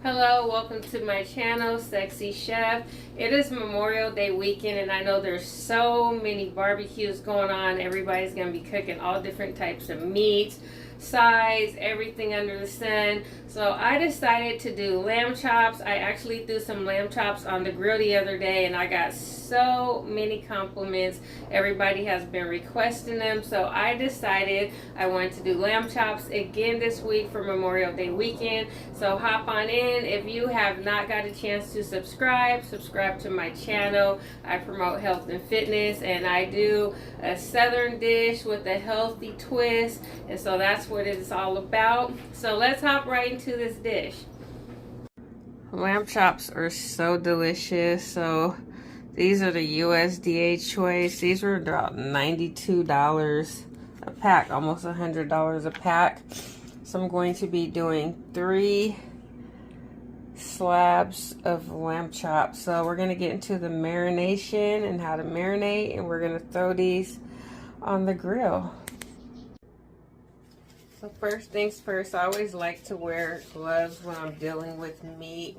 Hello, welcome to my channel, Sexy Chef. It is Memorial Day weekend and I know there's so many barbecues going on. Everybody's going to be cooking all different types of meats, sides, everything under the sun. So I decided to do lamb chops. I actually threw some lamb chops on the grill the other day and I got so many compliments. Everybody has been requesting them. So I decided I wanted to do lamb chops again this week for Memorial Day weekend. So hop on in. If you have not got a chance to subscribe to my channel. I promote health and fitness and I do a southern dish with a healthy twist, and so that's what it is all about. So let's hop right into this dish. Lamb chops are so delicious. So these are the USDA choice. These were about $92 a pack, almost $100 a pack. So I'm going to be doing 3 slabs of lamb chops. So we're going to get into the marination and how to marinate, and we're going to throw these on the grill. So first things first, I always like to wear gloves when I'm dealing with meat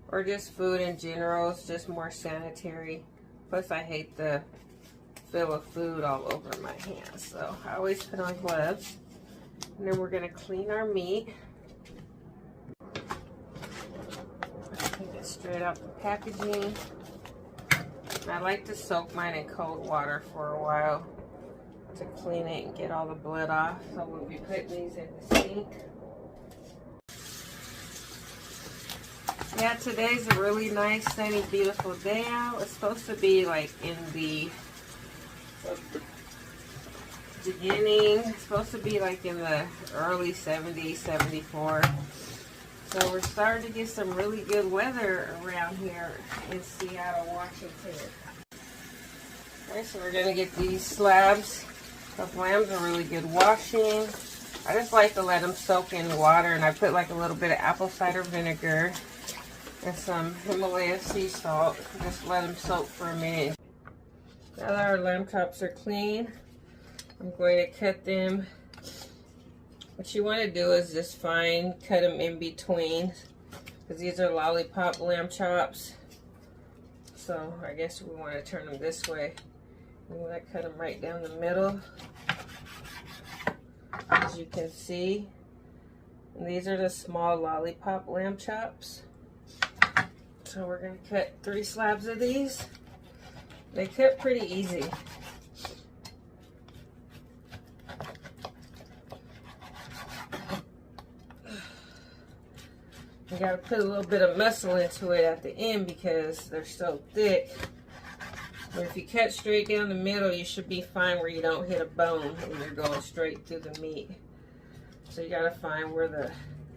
or just food in general. It's just more sanitary. Plus I hate the feel of food all over my hands, so I always put on gloves. And then we're going to clean our meat. Take it straight out the packaging. I like to soak mine in cold water for a while to clean it and get all the blood off. So we'll be putting these in the sink. Yeah, today's a really nice, sunny, beautiful day out. It's supposed to be like in the beginning. It's supposed to be like in the early 70s, 74. So we're starting to get some really good weather around here in Seattle, Washington. Alright, so we're going to get these slabs of lambs a really good washing. I just like to let them soak in water, and I put like a little bit of apple cider vinegar and some Himalaya sea salt. Just let them soak for a minute. Now that our lamb chops are clean, I'm going to cut them. What you want to do is just cut them in between, because these are lollipop lamb chops. So I guess we want to turn them this way. We want to cut them right down the middle, as you can see. And these are the small lollipop lamb chops. So we're going to cut 3 slabs of these. They cut pretty easy. You gotta put a little bit of muscle into it at the end because they're so thick. But if you cut straight down the middle, you should be fine where you don't hit a bone when you're going straight through the meat. So you gotta find where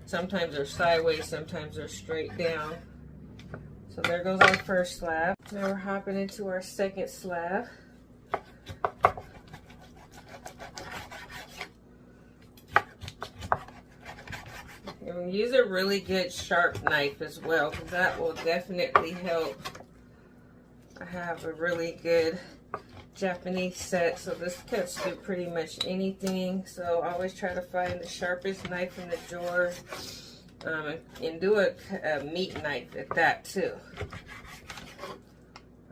sometimes they're sideways, sometimes they're straight down. So there goes our first slab. Now we're hopping into our second slab. And use a really good sharp knife as well, because that will definitely help. I have a really good Japanese set, so this cuts through pretty much anything. So I always try to find the sharpest knife in the drawer, and do a meat knife at that too.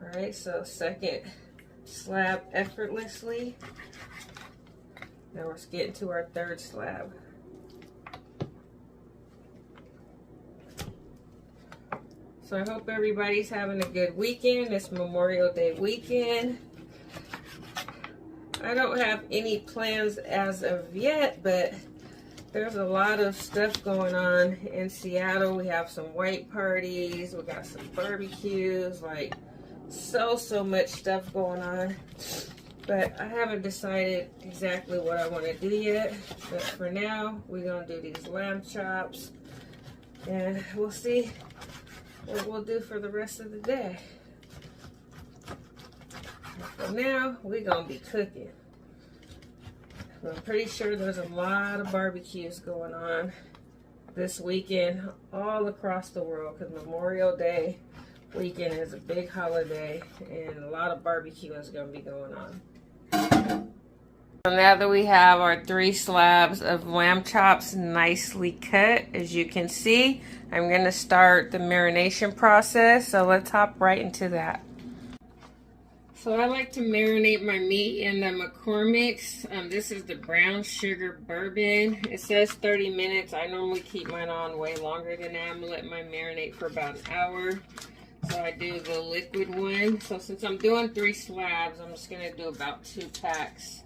Alright, so second slab effortlessly. Now we're getting to our third slab. So I hope everybody's having a good weekend. It's Memorial Day weekend. I don't have any plans as of yet, but there's a lot of stuff going on in Seattle. We have some white parties, we got some barbecues, like so much stuff going on. But I haven't decided exactly what I want to do yet. But for now, we're going to do these lamb chops, and we'll see what we'll do for the rest of the day. For now, we're going to be cooking. I'm pretty sure there's a lot of barbecues going on this weekend all across the world, because Memorial Day weekend is a big holiday and a lot of barbecue is going to be going on. So now that we have our 3 slabs of lamb chops nicely cut, as you can see, I'm going to start the marination process. So let's hop right into that. So I like to marinate my meat in the McCormick's. This is the brown sugar bourbon. It says 30 minutes. I normally keep mine on way longer than that. I'm going to let mine marinate for about an hour. So I do the liquid one. So since I'm doing 3 slabs, I'm just going to do about 2 packs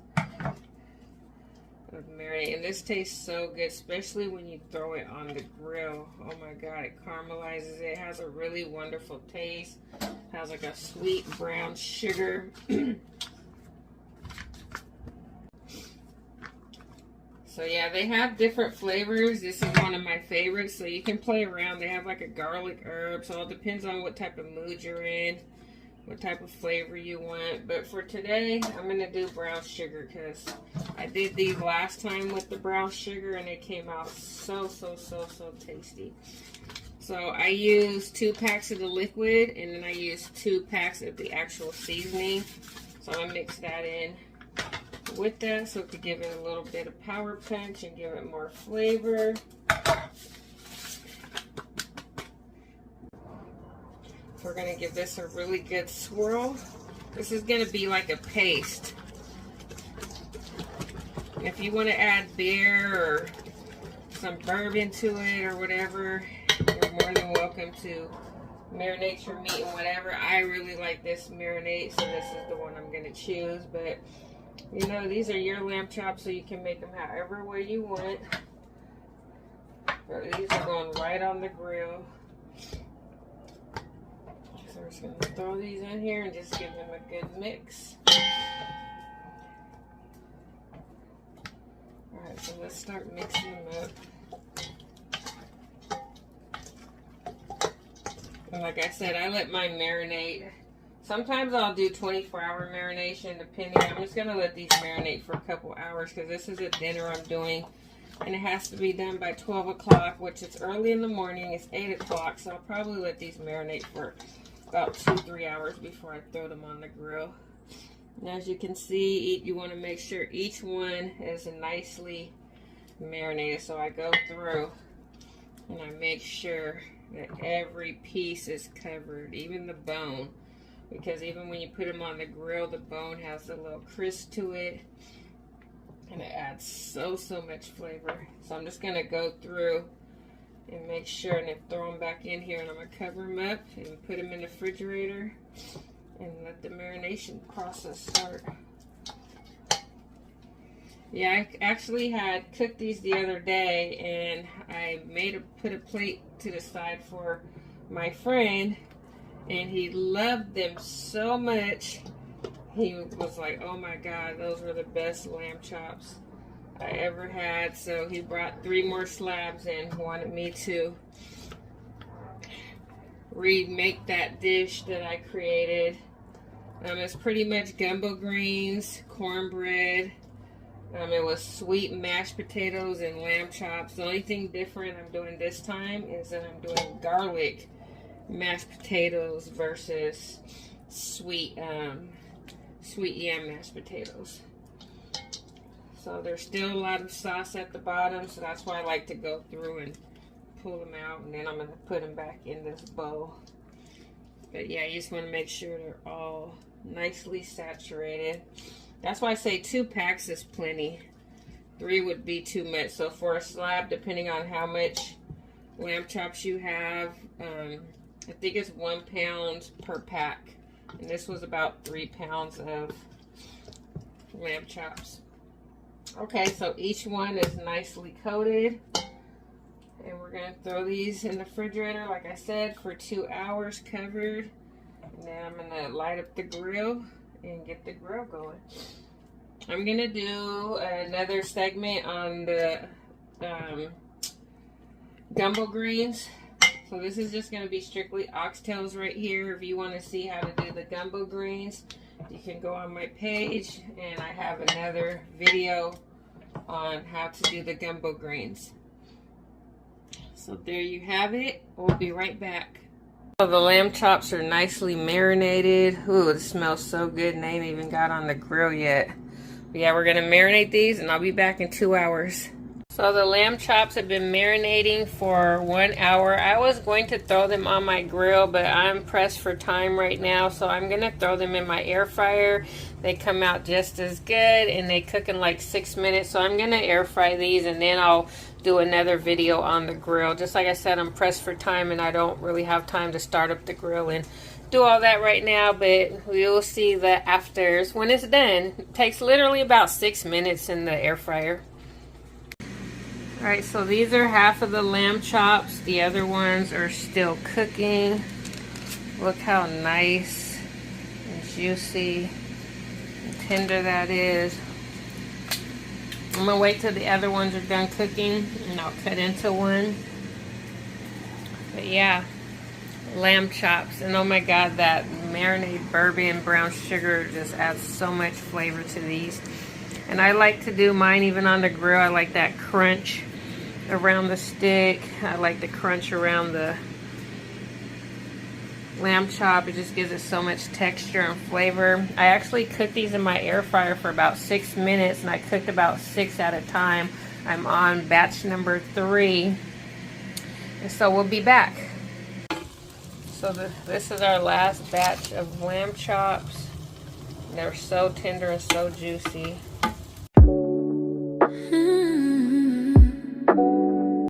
of marinade. And this tastes so good, especially when you throw it on the grill. Oh my God, it caramelizes it. It has a really wonderful taste. It has like a sweet brown sugar. So yeah, they have different flavors. This is one of my favorites, so you can play around. They have like a garlic herb, so it depends on what type of mood you're in, what type of flavor you want. But for today, I'm going to do brown sugar because I did these last time with the brown sugar and it came out so tasty. So I use 2 packs of the liquid and then I use 2 packs of the actual seasoning. So I'm going to mix that in with that so it could give it a little bit of power punch and give it more flavor. We're going to give this a really good swirl. This is going to be like a paste. If you want to add beer or some bourbon to it or whatever, you're more than welcome to marinate your meat and whatever. I really like this marinade, so this is the one I'm going to choose. But, you know, these are your lamb chops, so you can make them however way you want. But these are going right on the grill. So we're just going to throw these in here and just give them a good mix. Alright, so let's start mixing them up. And like I said, I let mine marinate. Sometimes I'll do 24-hour marination, depending. I'm just going to let these marinate for a couple hours because this is a dinner I'm doing. And it has to be done by 12 o'clock, which is early in the morning. It's 8 o'clock, so I'll probably let these marinate for about 2-3 hours before I throw them on the grill. And as you can see, you want to make sure each one is nicely marinated. So I go through and I make sure that every piece is covered, even the bone. Because even when you put them on the grill, the bone has a little crisp to it. And it adds so much flavor. So I'm just going to go through and make sure and then throw them back in here. And I'm going to cover them up and put them in the refrigerator and let the marination process start. Yeah, I actually had cooked these the other day and I put a plate to the side for my friend. And he loved them so much. He was like, oh my God, those were the best lamb chops I ever had. So he brought 3 more slabs and wanted me to remake that dish that I created. It's pretty much gumbo greens, cornbread. It was sweet mashed potatoes and lamb chops. The only thing different I'm doing this time is that I'm doing garlic mashed potatoes versus sweet yam mashed potatoes. So there's still a lot of sauce at the bottom, so that's why I like to go through and pull them out, and then I'm going to put them back in this bowl. But yeah, you just want to make sure they're all nicely saturated. That's why I say 2 packs is plenty. 3 would be too much. So for a slab, depending on how much lamb chops you have, I think it's 1 pound per pack. And this was about 3 pounds of lamb chops. Okay, so each one is nicely coated. And we're going to throw these in the refrigerator, like I said, for 2 hours covered. And then I'm going to light up the grill and get the grill going. I'm going to do another segment on the gumbo greens. So this is just going to be strictly oxtails right here. If you want to see how to do the gumbo greens, you can go on my page, and I have another video on how to do the gumbo greens. So there you have it. We'll be right back. So the lamb chops are nicely marinated. Ooh, it smells so good and they ain't even got on the grill yet. Yeah, we're gonna marinate these and I'll be back in 2 hours. So the lamb chops have been marinating for 1 hour. I was going to throw them on my grill, but I'm pressed for time right now, so I'm gonna throw them in my air fryer. They come out just as good and they cook in like 6 minutes. So I'm gonna air fry these and then I'll do another video on the grill. Just like I said, I'm pressed for time and I don't really have time to start up the grill and do all that right now, but we will see the afters when it's done. It takes literally about 6 minutes in the air fryer. Alright, so these are half of the lamb chops. The other ones are still cooking. Look how nice and juicy and tender that is. I'm going to wait till the other ones are done cooking and I'll cut into one. But yeah, lamb chops. And oh my god, that marinade bourbon brown sugar just adds so much flavor to these. And I like to do mine even on the grill. I like that crunch around the stick. I like the crunch around the lamb chop. It just gives it so much texture and flavor. I actually cooked these in my air fryer for about 6 minutes and I cooked about 6 at a time. I'm on batch number 3. And so we'll be back. So this is our last batch of lamb chops. They're so tender and so juicy.